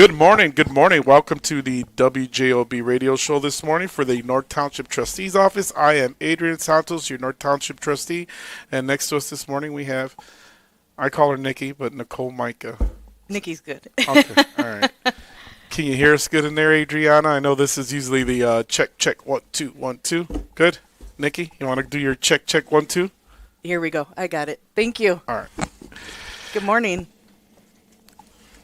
Good morning. Good morning. Welcome to the WJOB radio show this morning for the North Township Trustee's Office. I am Adrian Santos, your North Township Trustee. And next to us this morning we have, I call her Nikki, but Nicole Micah. Nikki's good. Okay. All right. Can you hear us good in there, Adriana? I know this is usually the check, 1, 2, 1, 2. Good. Nikki, you want to do your check, 1, 2? Here we go. I got it. Thank you. All right. Good morning.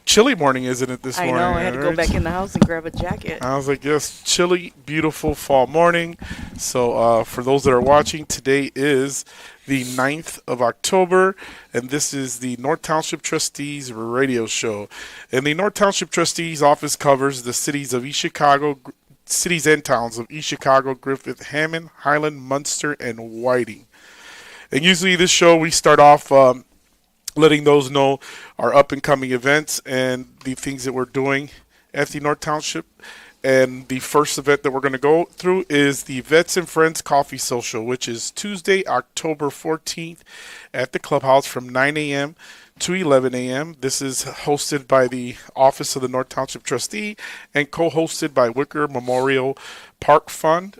Chilly morning, isn't it, this I morning? know. I had to go back in the house and grab a jacket. I was like, yes, chilly, beautiful fall morning. So for those that are watching, today is the 9th of October, and this is the North Township Trustees radio show. And the North Township Trustees office covers the cities of East Chicago, cities and towns of East Chicago, Griffith, Hammond, Highland, Munster, and Whiting. And usually this show we start off letting those know our up-and-coming events and the things that we're doing at the North Township. And the first event that we're going to go through is the Vets and Friends Coffee Social, which is Tuesday, October 14th at the clubhouse from 9 a.m. to 11 a.m. This is hosted by the Office of the North Township Trustee and co-hosted by Wicker Memorial Park Fund.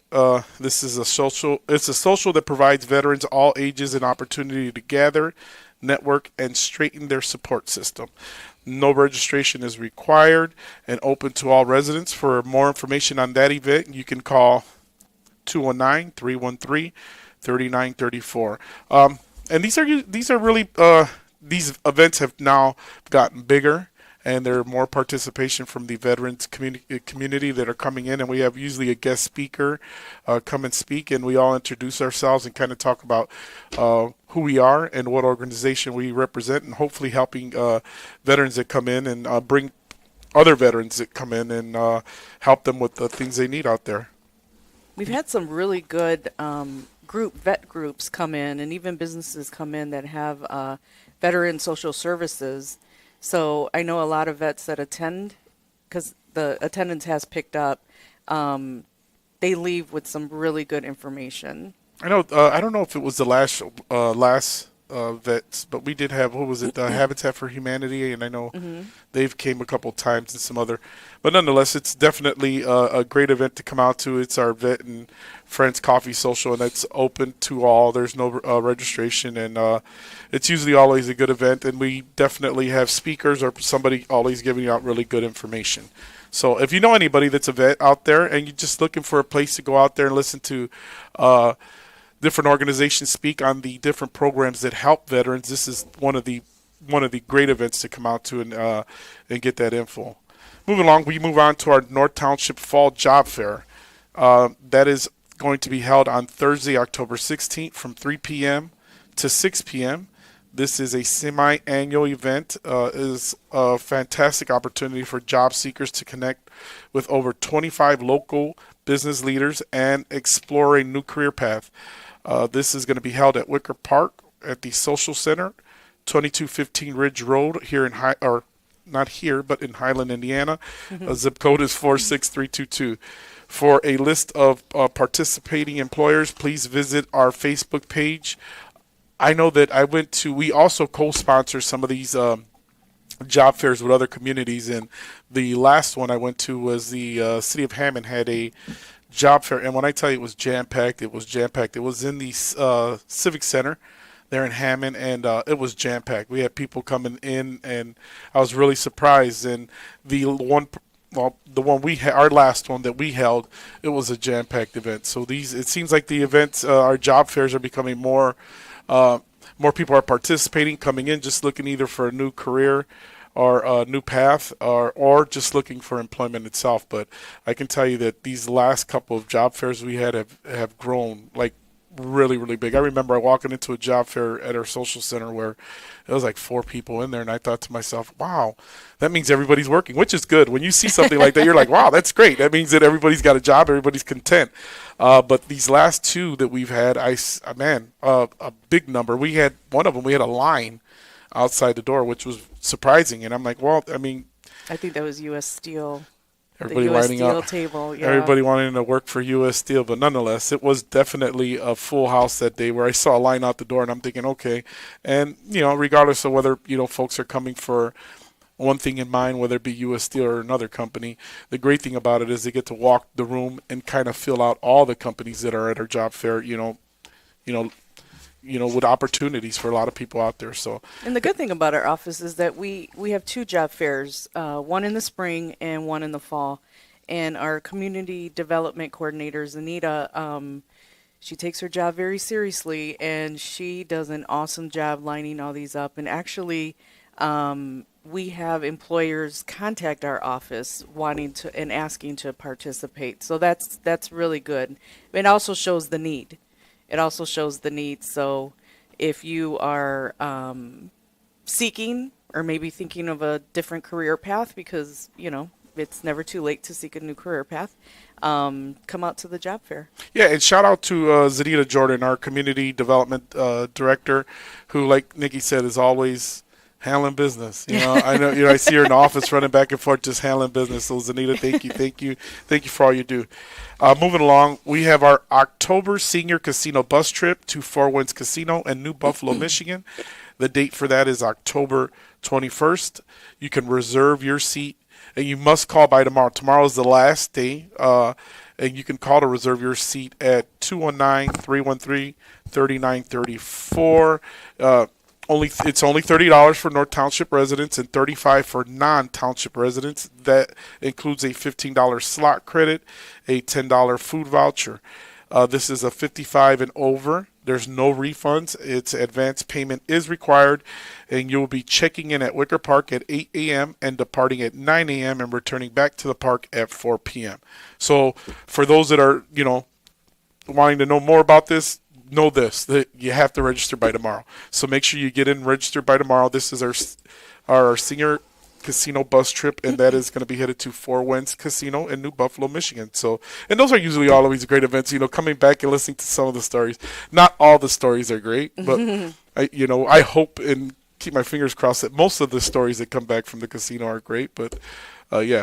This is a social. It's a social that provides veterans all ages an opportunity to gather, network, and straighten their support system. No registration is required and open to all residents. For more information on that event, you can call 219-313-3934. And these are really these events have now gotten bigger, and there are more participation from the veterans community that are coming in, and we have usually a guest speaker come and speak, and we all introduce ourselves and kind of talk about who we are and what organization we represent, and hopefully helping veterans that come in and bring other veterans that come in and help them with the things they need out there. We've had some really good vet groups come in, and even businesses come in that have veteran social services. So I know a lot of vets that attend, because the attendance has picked up, they leave with some really good information. I know. I don't know if it was the last vets, but we did have, what was it, Habitat for Humanity, and I know they've came a couple times and some other. But nonetheless, it's definitely a great event to come out to. It's our Vet and Friends Coffee Social, and it's open to all. There's no registration, and it's usually always a good event, and we definitely have speakers or somebody always giving out really good information. So if you know anybody that's a vet out there and you're just looking for a place to go out there and listen to different organizations speak on the different programs that help veterans, this is one of the great events to come out to and get that info. Moving along, we move on to our North Township Fall Job Fair. That is going to be held on Thursday, October 16th from 3 p.m. to 6 p.m. This is a semi-annual event. It is a fantastic opportunity for job seekers to connect with over 25 local business leaders and explore a new career path. This is going to be held at Wicker Park at the Social Center, 2215 Ridge Road here in not here, but in Highland, Indiana. Zip code is 46322. For a list of participating employers, please visit our Facebook page. I know that we also co-sponsor some of these job fairs with other communities, and the last one I went to was the city of Hammond had a job fair, and when I tell you it was jam-packed, it was jam-packed. It was in the Civic Center there in Hammond, and it was jam-packed. We had people coming in, and I was really surprised. And our last one that we held, it was a jam-packed event. So it seems like the events, our job fairs are becoming more people are participating, coming in, just looking either for a new career or a new path, or just looking for employment itself. But I can tell you that these last couple of job fairs we had have grown like really, really big. I remember walking into a job fair at our social center where it was like 4 people in there, and I thought to myself, wow, that means everybody's working, which is good. When you see something like that, you're like, wow, that's great. That means that everybody's got a job, everybody's content. But these last 2 that we've had, a big number. We had one of them, we had a line outside the door, which was surprising. And I'm like, well, I mean, I think that was U.S. Steel. Everybody the U.S. lining Steel up. Table, yeah. Everybody wanting to work for U.S. Steel, but nonetheless, it was definitely a full house that day where I saw a line out the door, and I'm thinking, okay. And, regardless of whether, folks are coming for one thing in mind, whether it be U.S. Steel or another company. The great thing about it is they get to walk the room and kind of fill out all the companies that are at our job fair, you know, with opportunities for a lot of people out there. So, And the good thing about our office is that we have two job fairs, one in the spring and one in the fall. And our community development coordinator, Anita, she takes her job very seriously, and she does an awesome job lining all these up. And actually, we have employers contact our office wanting to and asking to participate. So that's really good. It also shows the need. It also shows the need. So if you are seeking or maybe thinking of a different career path, because, it's never too late to seek a new career path, come out to the job fair. Yeah, and shout out to Zanita Jordan, our community development director, who, like Nikki said, is always handling business. I know. I see her in the office running back and forth, just handling business. So Zanita, thank you for all you do. Moving along, we have our October senior casino bus trip to Four Winds Casino in New Buffalo, Michigan. The date for that is October 21st. You can reserve your seat, and you must call by tomorrow. Tomorrow is the last day, and you can call to reserve your seat at 219-313-3934. It's only $30 for North Township residents and $35 for non-Township residents. That includes a $15 slot credit, a $10 food voucher. This is a 55 and over. There's no refunds. It's advance payment is required, and you'll be checking in at Wicker Park at 8 a.m. and departing at 9 a.m. and returning back to the park at 4 p.m. So for those that are, wanting to know more about this, know this, that you have to register by tomorrow. So make sure you get in and register by tomorrow. This is our senior casino bus trip, and that is going to be headed to Four Winds Casino in New Buffalo, Michigan. So, and those are usually always great events, coming back and listening to some of the stories. Not all the stories are great, but I hope and keep my fingers crossed that most of the stories that come back from the casino are great. But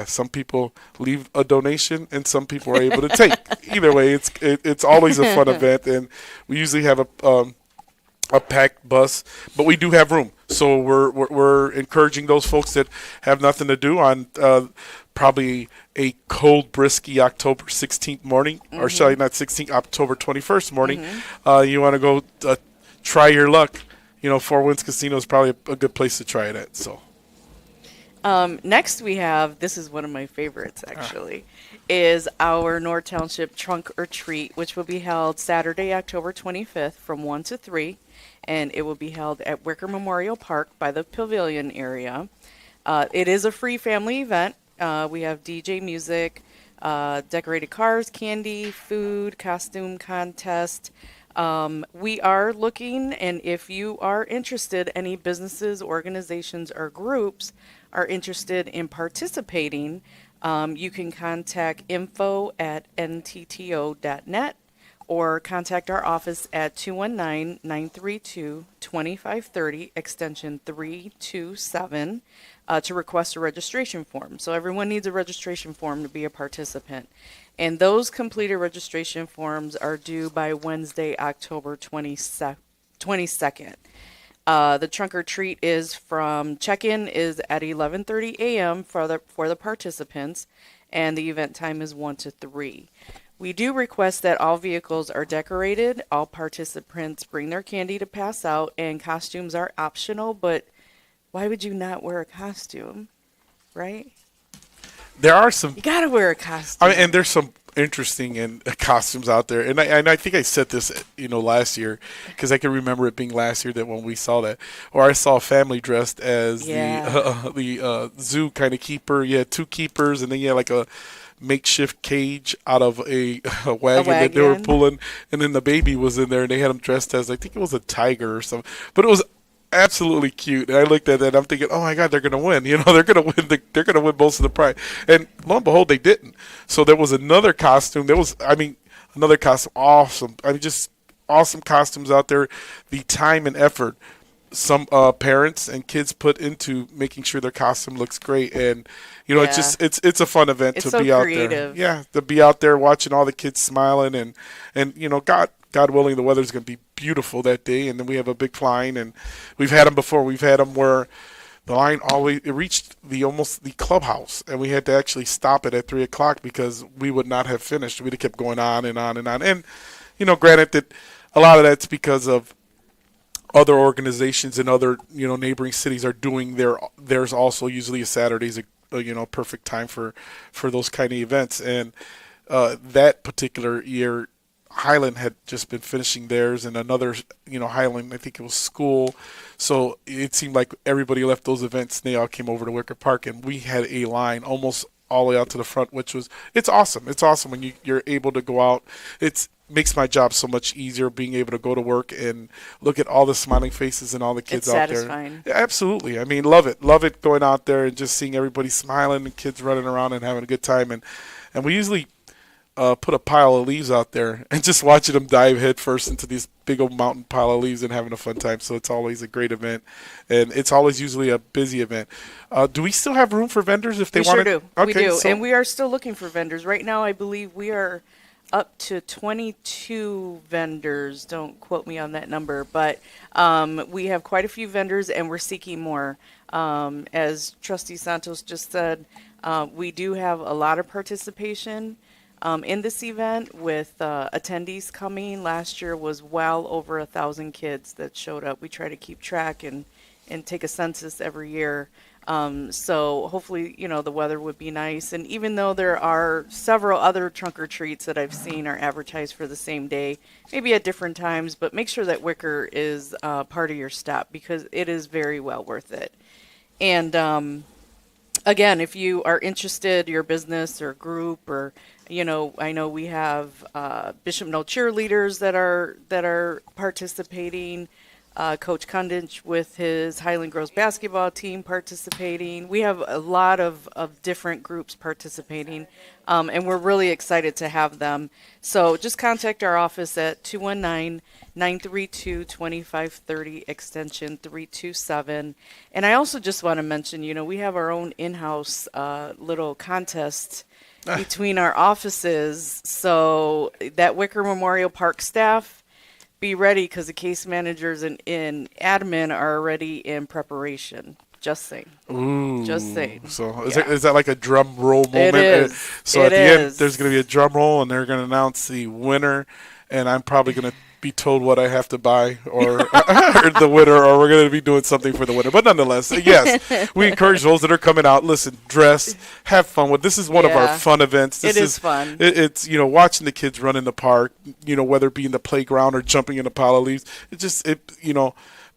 some people leave a donation and some people are able to take. Either way, it's always a fun event, and we usually have a packed bus, but we do have room. So we're encouraging those folks that have nothing to do on probably a cold, brisky October 16th morning, or shall I not 16th, October 21st morning. You want to go try your luck. Four Winds Casino is probably a good place to try it at. So. Next we have, this is one of my favorites actually, is our North Township Trunk or Treat, which will be held Saturday, October 25th from 1 to 3, and it will be held at Wicker Memorial Park by the Pavilion area. It is a free family event. We have DJ music, decorated cars, candy, food, costume contest. We are looking, and if you are interested, any businesses, organizations, or groups are interested in participating, you can contact info@nttO.net or contact our office at 219-932-2530, extension 327, to request a registration form. So everyone needs a registration form to be a participant. And those completed registration forms are due by Wednesday, October 22nd. The trunk or treat is from check-in is at 11:30 a.m. for the participants, and the event time is 1 to 3. We do request that all vehicles are decorated, all participants bring their candy to pass out, and costumes are optional, but why would you not wear a costume, right? There are some. You gotta wear a costume. And there's some interesting costumes out there, and I think I said this, last year, because I can remember it being last year that when we saw that, or I saw a family dressed as the zoo kind of keeper. You had two keepers, and then you had like a makeshift cage out of a wagon that they were pulling, and then the baby was in there, and they had him dressed as, I think it was a tiger or something, but it was absolutely cute. And I looked at that and I'm thinking, oh my God, they're gonna win. They're gonna win. They're gonna win most of the prize. And lo and behold, they didn't. So there was another costume. Another costume. Awesome. Just awesome costumes out there. The time and effort some parents and kids put into making sure their costume looks great, and it's a fun event to be out there. Yeah, to be out there watching all the kids smiling, and God willing, the weather's going to be beautiful that day, and then we have a big flying, and we've had them before. We've had them where the line always it reached almost the clubhouse, and we had to actually stop it at 3 o'clock because we would not have finished. We'd have kept going on and on and on. And granted that a lot of that's because of other organizations in other neighboring cities are doing theirs also. Usually a Saturday is a perfect time for those kind of events. And that particular year, Highland had just been finishing theirs, and another Highland, I think it was school. So it seemed like everybody left those events and they all came over to Wicker Park, and we had a line almost all the way out to the front, it's awesome. It's awesome when you're able to go out. It's makes my job so much easier being able to go to work and look at all the smiling faces and all the kids It's out satisfying. there. Yeah, absolutely. I mean, love it going out there and just seeing everybody smiling and kids running around and having a good time. And we usually put a pile of leaves out there and just watching them dive head first into these big old mountain pile of leaves and having a fun time. So it's always a great event, and it's always usually a busy event. Do we still have room for vendors if they We want sure to? do. Okay, We do. so And we are still looking for vendors. Right now, I believe we are up to 22 vendors. Don't quote me on that number, but we have quite a few vendors and we're seeking more. As Trustee Santos just said, we do have a lot of participation in this event with attendees coming. Last year was well over 1,000 kids that showed up. We try to keep track and take a census every year. So hopefully, the weather would be nice. And even though there are several other trunk or treats that I've seen are advertised for the same day, maybe at different times, but make sure that Wicker is part of your stop because it is very well worth it. And again, if you are interested, your business or group or I know we have Bishop No cheerleaders that are participating. Coach Kundich with his Highland Girls basketball team participating. We have a lot of different groups participating, and we're really excited to have them. So just contact our office at 219-932-2530, extension 327. And I also just want to mention, we have our own in-house little contest between our offices. So that Wicker Memorial Park staff, be ready because the case managers and admin are already in preparation. Just saying. Ooh. Just saying. So is that like a drum roll moment? It is. So It at the is. end, there's going to be a drum roll, and they're going to announce the winner, and I'm probably going to be told what I have to buy or the winner, or we're going to be doing something for the winner. But nonetheless, yes, we encourage those that are coming out, listen, dress, have fun with. This is one of our fun events. This It is fun. It's watching the kids run in the park, whether it be in the playground or jumping in a pile of leaves. It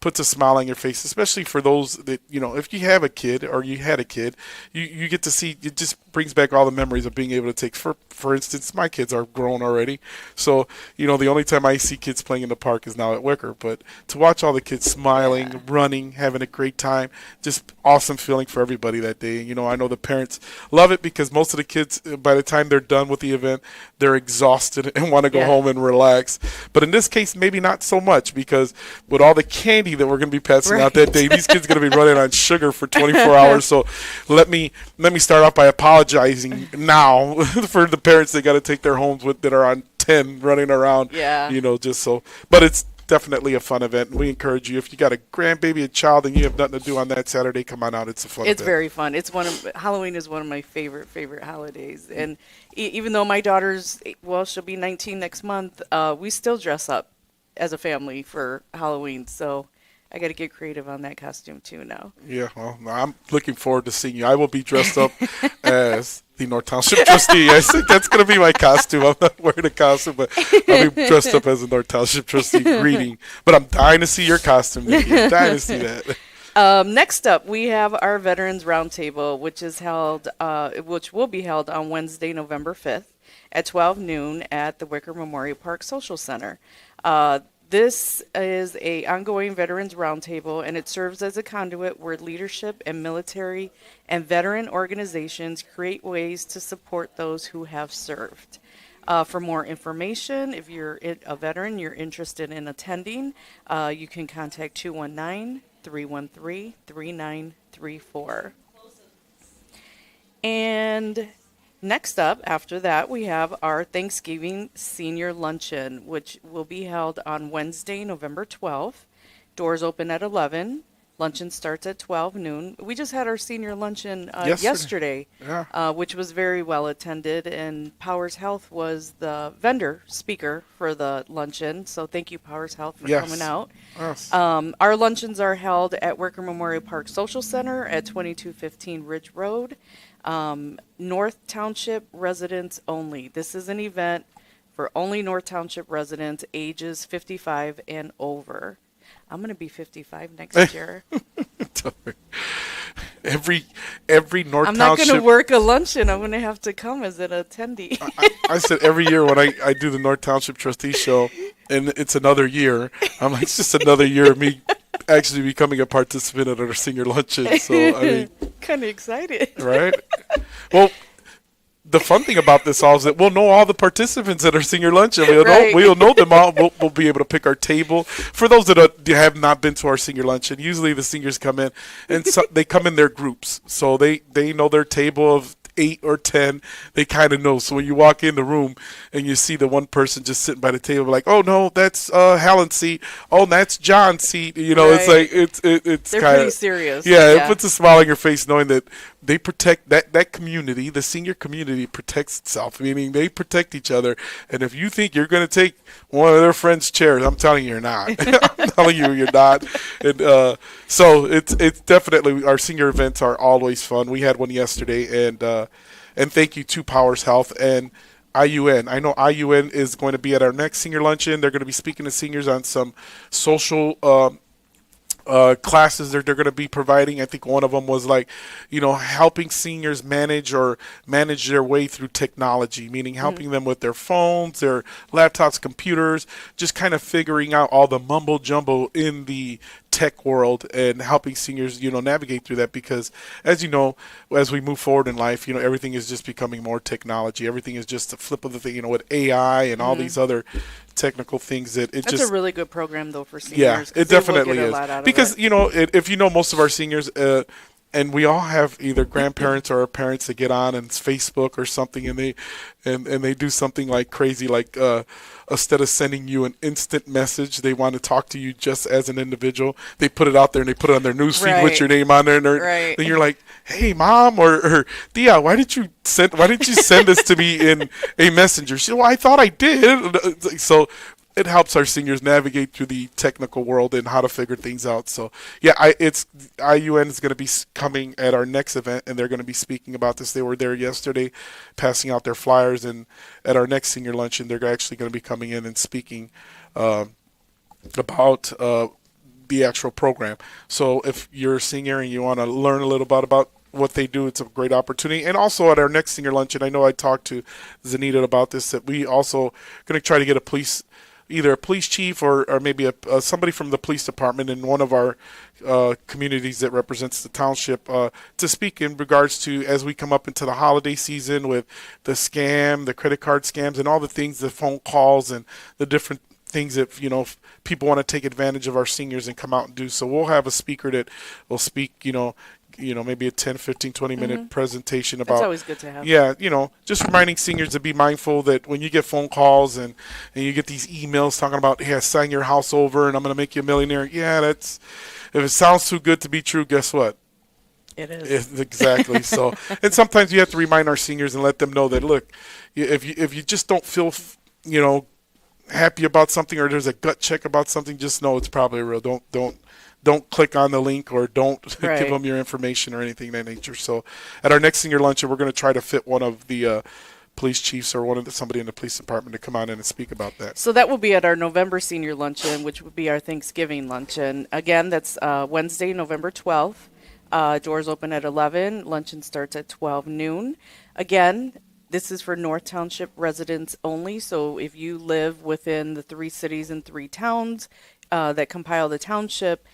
puts a smile on your face, especially for those that, if you have a kid or you had a kid, you get to see, it just brings back all the memories of being able to take, for instance, my kids are grown already. So, the only time I see kids playing in the park is now at Wicker. But to watch all the kids smiling, running, having a great time, just awesome feeling for everybody that day. I know the parents love it because most of the kids, by the time they're done with the event, they're exhausted and want to go home and relax. But in this case, maybe not so much because with all the candy that we're going to be passing out that day, these kids are going to be running on sugar for 24 hours. So let me start off by apologizing now for the parents that got to take their homes that are on 10 running around. Yeah. Just so. But it's definitely a fun event. And we encourage you, if you got a grandbaby, a child, and you have nothing to do on that Saturday, come on out. It's a fun event. It's very fun. Halloween is one of my favorite holidays. And even though my daughter's, she'll be 19 next month, we still dress up as a family for Halloween. So I got to get creative on that costume too now. Yeah, well, I'm looking forward to seeing you. I will be dressed up as the North Township Trustee. I think that's going to be my costume. I'm not wearing a costume, but I'll be dressed up as a North Township Trustee greeting. But I'm dying to see your costume, Nikki. I'm dying to see that. Next up, we have our Veterans Roundtable, which will be held on Wednesday, November 5th at 12 noon at the Wicker Memorial Park Social Center. This is a ongoing Veterans Roundtable, and it serves as a conduit where leadership and military and veteran organizations create ways to support those who have served. For more information, if you're a veteran, you're interested in attending, you can contact 219-313-3934. And next up, after that, we have our Thanksgiving Senior Luncheon, which will be held on Wednesday, November 12th. Doors open at 11. Luncheon starts at 12 noon. We just had our senior luncheon Yesterday. yesterday, Yeah. which was very well attended, and Powers Health was the vendor speaker for the luncheon. So thank you, Powers Health, for coming Yes. out. Yes. Our luncheons are held at Worker Memorial Park Social Center at 2215 Ridge Road. North Township residents only. This is an event for only North Township residents ages 55 and over. I'm going to be 55 next year. every North I'm not Township. going to work a luncheon. I'm going to have to come as an attendee. I said every year when I do the North Township Trustee show, and it's another year. I'm like, it's just another year of me actually becoming a participant at our senior luncheon. So I mean, kind of excited. right? Well, the fun thing about this all is that we'll know all the participants at our senior luncheon. Right. We'll know them all. We'll be able to pick our table. For those that have not been to our senior luncheon, usually the seniors come in, and they come in their groups. So they know their table of 8 or 10. They kind of know. So when you walk in the room and you see the one person just sitting by the table, like, oh no, that's Helen's seat. Oh, that's John's seat. You know, Right. it's like it's They're kind pretty of serious. Yeah, it puts a smile on your face knowing that they protect that community. The senior community protects itself, meaning they protect each other. And if you think you're going to take one of their friends' chairs, I'm telling you, you're not. I'm telling you, you're not. And so it's definitely, our senior events are always fun. We had one yesterday, and thank you to Powers Health and IUN. I know IUN is going to be at our next senior luncheon. They're going to be speaking to seniors on some social classes they're going to be providing. I think one of them was like, helping seniors manage their way through technology, meaning helping them with their phones, their laptops, computers, just kind of figuring out all the mumbo jumbo in the tech world and helping seniors, navigate through that, because as you know, as we move forward in life, everything is just becoming more technology. Everything is just a flip of the thing, with AI and all these other technical things That's a really good program, though, for seniors. Yeah, 'cause it they will definitely get a is. lot out of Because, it. if you know most of our seniors, and we all have either grandparents or our parents that get on and it's Facebook or something, and they do something like crazy, like instead of sending you an instant message, they want to talk to you just as an individual. They put it out there and they put it on their newsfeed with Right. your name on there, and Right. you're like, "Hey, mom," or "Dia, why didn't you send this to me in a messenger?" She said, "Well, I thought I did." So it helps our seniors navigate through the technical world and how to figure things out. So yeah, IUN is going to be coming at our next event, and they're going to be speaking about this. They were there yesterday, passing out their flyers, and at our next senior luncheon, they're actually going to be coming in and speaking about the actual program. So if you're a senior and you want to learn a little bit about what they do, it's a great opportunity. And also at our next senior luncheon, I know I talked to Zanita about this, that we also going to try to get either a police chief or maybe somebody from the police department in one of our communities that represents the township to speak in regards to, as we come up into the holiday season with the credit card scams and all the things, the phone calls and the different things that, if people want to take advantage of our seniors and come out and do. So we'll have a speaker that will speak, maybe a 10, 15, 20-minute presentation about. That's always good to have. Yeah, just reminding seniors to be mindful that when you get phone calls and you get these emails talking about, hey, I sign your house over and I'm going to make you a millionaire. Yeah, if it sounds too good to be true, guess what? It is. Exactly. So, and sometimes you have to remind our seniors and let them know that, look, if you just don't feel, happy about something, or there's a gut check about something, just know it's probably real. Don't click on the link, or don't Right. give them your information or anything of that nature. So at our next senior luncheon, we're going to try to fit one of the police chiefs or somebody in the police department to come on in and speak about that. So that will be at our November senior luncheon, which would be our Thanksgiving luncheon. Again, that's Wednesday, November 12th. Doors open at 11. Luncheon starts at 12 noon. Again, this is for North Township residents only. So if you live within the 3 cities and 3 towns that compile the township,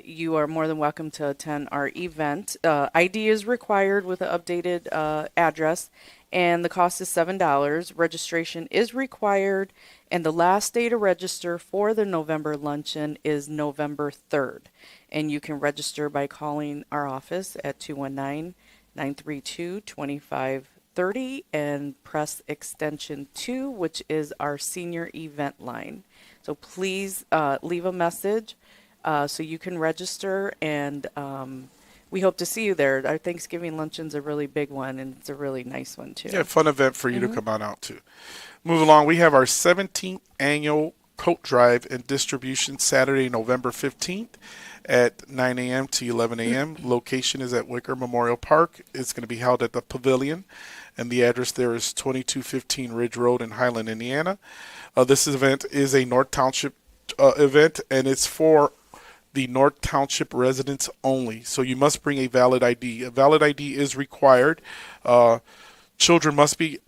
you are more than welcome to attend our event. ID is required with an updated address, and the cost is $7. Registration is required, and the last day to register for the November luncheon is November 3rd. And you can register by calling our office at 219-932-2530 and press extension 2, which is our senior event line. So please leave a message So you can register, and we hope to see you there. Our Thanksgiving luncheon's a really big one, and it's a really nice one too. Yeah, fun event for you to come on out to. Move along. We have our 17th annual coat drive and distribution Saturday, November 15th at 9 a.m. to 11 a.m. Location is at Wicker Memorial Park. It's going to be held at the Pavilion, and the address there is 2215 Ridge Road in Highland, Indiana. This event is a North Township event, and it's for the North Township residents only. So you must bring a valid ID. A valid ID is required. Children must be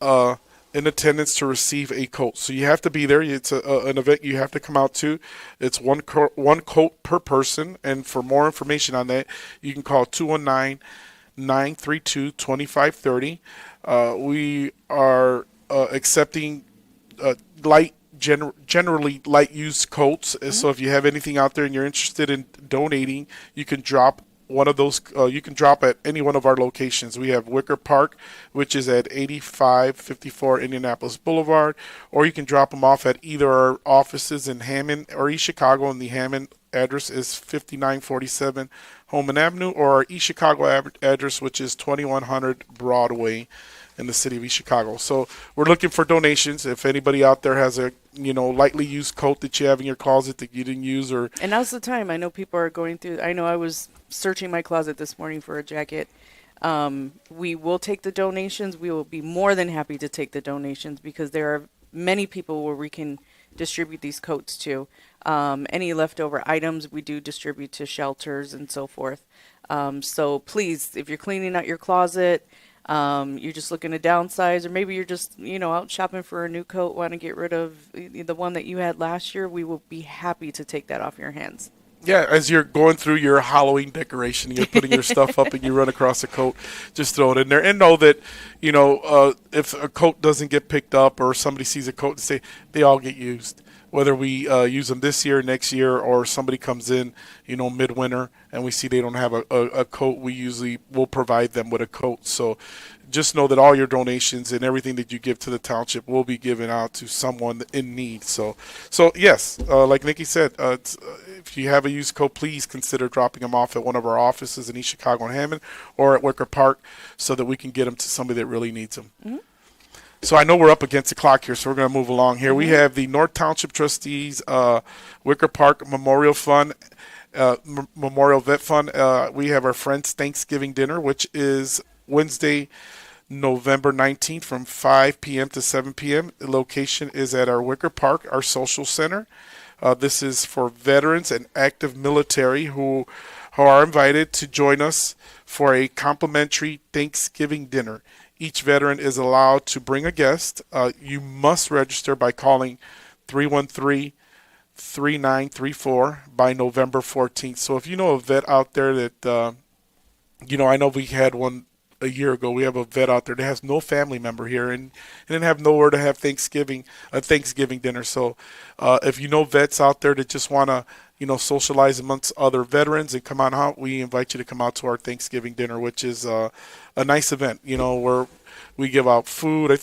in attendance to receive a coat. So you have to be there. It's an event you have to come out to. It's one coat per person. And for more information on that, you can call 219-932-2530. We are accepting generally light used coats. So if you have anything out there and you're interested in donating, you can drop one of those. You can drop at any one of our locations. We have Wicker Park, which is at 8554 Indianapolis Boulevard, or you can drop them off at either our offices in Hammond or East Chicago, and the Hammond address is 5947 Holman Avenue, or our East Chicago address, which is 2100 Broadway in the city of East Chicago. So we're looking for donations. If anybody out there has a lightly used coat that you have in your closet that you didn't use, and now's the time. I know people are going through. I know I was searching my closet this morning for a jacket. We will take the donations. We will be more than happy to take the donations, because there are many people where we can distribute these coats to. Any leftover items we do distribute to shelters and so forth. So please, if you're cleaning out your closet, you're just looking to downsize, or maybe you're just, out shopping for a new coat, want to get rid of the one that you had last year, we will be happy to take that off your hands. Yeah, as you're going through your Halloween decoration, you're putting your stuff up and you run across a coat, just throw it in there. And know that, if a coat doesn't get picked up, or somebody sees a coat and say, they all get used. Whether we use them this year, next year, or somebody comes in, midwinter, and we see they don't have a coat, we usually will provide them with a coat. So just know that all your donations and everything that you give to the township will be given out to someone in need. So yes, like Nikki said, if you have a used coat, please consider dropping them off at one of our offices in East Chicago and Hammond, or at Wicker Park, so that we can get them to somebody that really needs them. Mm-hmm. So I know we're up against the clock here, so we're going to move along here. Mm-hmm. We have the North Township Trustees Wicker Park Memorial Fund, Memorial Vet Fund. We have our Friends Thanksgiving Dinner, which is Wednesday, November 19th from 5 p.m. to 7 p.m. The location is at our Wicker Park, our social center. This is for veterans and active military who are invited to join us for a complimentary Thanksgiving dinner. Each veteran is allowed to bring a guest. You must register by calling 313-3934 by November 14th. So if you know a vet out there that, I know we had one a year ago. We have a vet out there that has no family member here and didn't have nowhere to have a Thanksgiving dinner. So if you know vets out there that just want to, socialize amongst other veterans and come on out, we invite you to come out to our Thanksgiving dinner, which is a nice event, where we give out food. I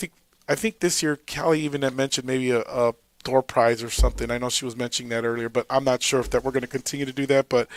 think this year Kelly even had mentioned maybe a door prize or something. I know she was mentioning that earlier, but I'm not sure if that we're going to continue to do that. But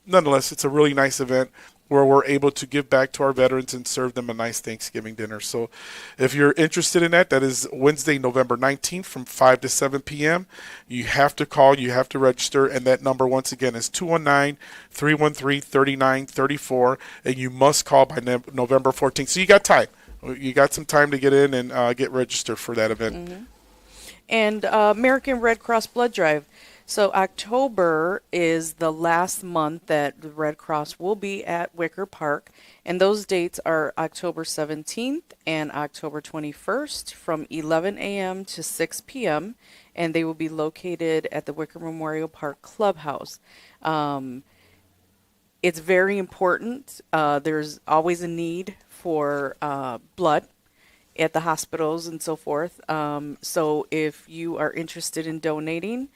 nonetheless, it's a really nice event where we're able to give back to our veterans and serve them a nice Thanksgiving dinner. So if you're interested in that is Wednesday, November 19th from 5 to 7 p.m. You have to call, you have to register, and that number once again is 219-313-3934, and you must call by November 14th. So you got time. You got some time to get in and get registered for that event. Mm-hmm. And American Red Cross Blood Drive. So October is the last month that the Red Cross will be at Wicker Park, and those dates are October 17th and October 21st from 11 a.m. to 6 p.m., and they will be located at the Wicker Memorial Park Clubhouse. It's very important. There's always a need for blood at the hospitals and so forth. So if you are interested in donating,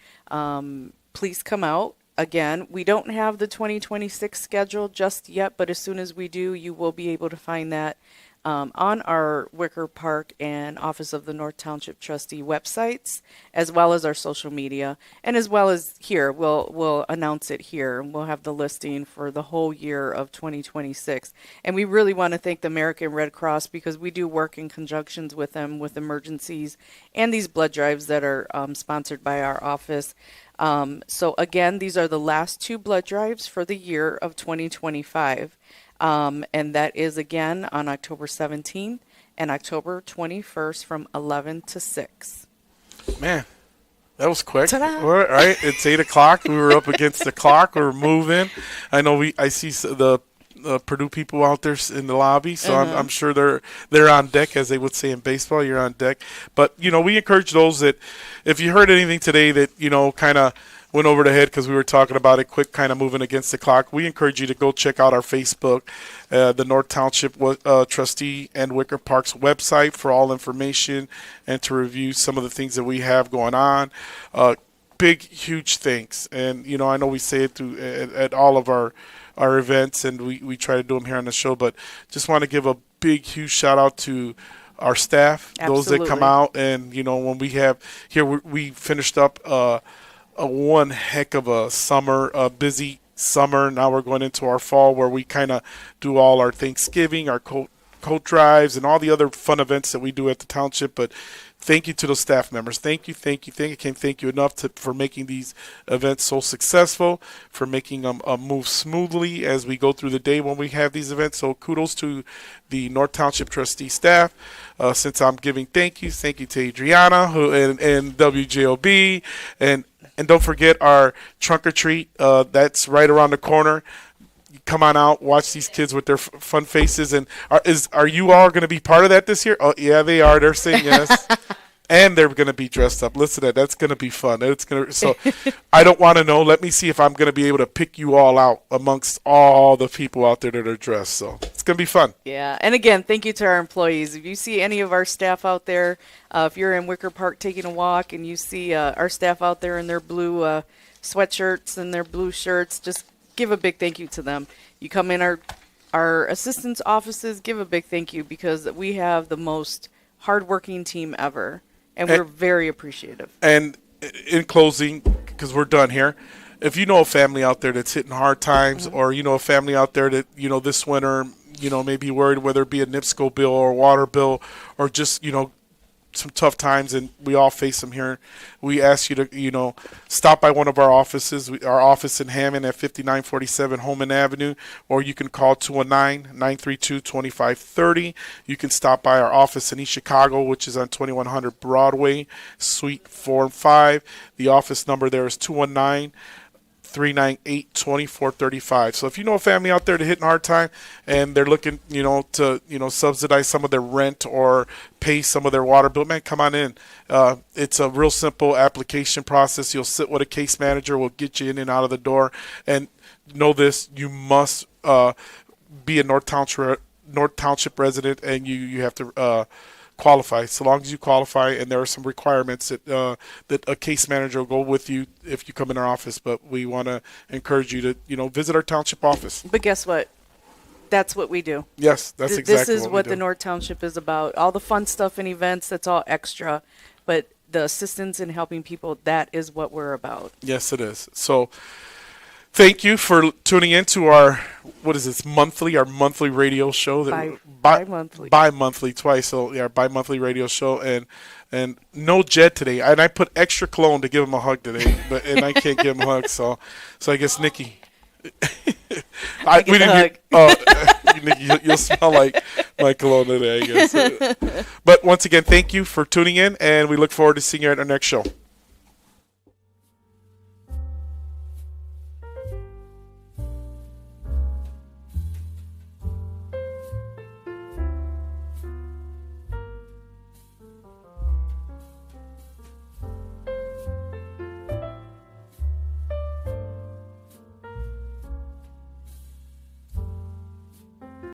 please come out. Again, we don't have the 2026 schedule just yet, but as soon as we do, you will be able to find that on our Wicker Park and Office of the North Township Trustee websites, as well as our social media, and as well as here. We'll announce it here. We'll have the listing for the whole year of 2026. And we really want to thank the American Red Cross because we do work in conjunctions with them with emergencies and these blood drives that are sponsored by our office. So again, these are the last 2 blood drives for the year of 2025. And that is again on October 17th and October 21st from 11 to 6. Man, that was quick. Ta-da! All right, it's 8:00. We were up against the clock. We were moving. I know I see the Purdue people out there in the lobby, so I'm sure they're on deck, as they would say in baseball. You're on deck. But we encourage those that if you heard anything today that kind of went over the head because we were talking about it quick, kind of moving against the clock, we encourage you to go check out our Facebook, the North Township Trustee and Wicker Park's website for all information and to review some of the things that we have going on. Big, huge thanks. And, I know we say it at all of our events, and we try to do them here on the show, but just want to give a big, huge shout out to our staff, those that come out. And, when we have here, we finished up one heck of a summer, a busy summer. Now we're going into our fall where we kind of do all our Thanksgiving, our coat drives, and all the other fun events that we do at the township. But thank you to those staff members. Thank you. I can't thank you enough for making these events so successful, for making them move smoothly as we go through the day when we have these events. So kudos to the North Township Trustee staff. Since I'm giving thank you to Adriana and WJOB, and don't forget our trunk or treat. That's right around the corner. Come on out, watch these kids with their fun faces. And are you all going to be part of that this year? Oh, yeah, they are. They're saying yes. And they're going to be dressed up. Listen to that. That's going to be fun. So I don't want to know. Let me see if I'm going to be able to pick you all out amongst all the people out there that are dressed. So it's going to be fun. Yeah. And again, thank you to our employees. If you see any of our staff out there, if you're in Wicker Park taking a walk and you see our staff out there in their blue sweatshirts and their blue shirts, just give a big thank you to them. You come in our assistants' offices, give a big thank you because we have the most hardworking team ever. And we're very appreciative. And in closing, because we're done here, if you know a family out there that's hitting hard times, or a family out there that this winter may be worried whether it be a NIPSCO bill or a water bill or just some tough times, and we all face them here, we ask you to stop by one of our offices. Our office in Hammond at 5947 Holman Avenue, or you can call 219-932-2530. You can stop by our office in East Chicago, which is on 2100 Broadway, Suite 4 and 5. The office number there is 219-398-2435. So if you know a family out there that's hitting a hard time and they're looking, to, subsidize some of their rent or pay some of their water bill, man, come on in. It's a real simple application process. You'll sit with a case manager. We'll get you in and out of the door. And know this, you must be a North Township resident, and you have to qualify. So long as you qualify, and there are some requirements that a case manager will go with you if you come in our office. But we want to encourage you to visit our township office. But guess what? That's what we do. Yes, that's exactly this is what the North Township is about. All the fun stuff and events, that's all extra. But the assistance in helping people, that is what we're about. Yes, it is. So thank you for tuning in to our monthly radio show. Bi-monthly twice. So our bi-monthly radio show, and no Jed today. And I put extra cologne to give him a hug today, and I can't give him a hug. So I guess Nikki. Nikki, you'll smell like my cologne today, I guess. But once again, thank you for tuning in, and we look forward to seeing you at our next show.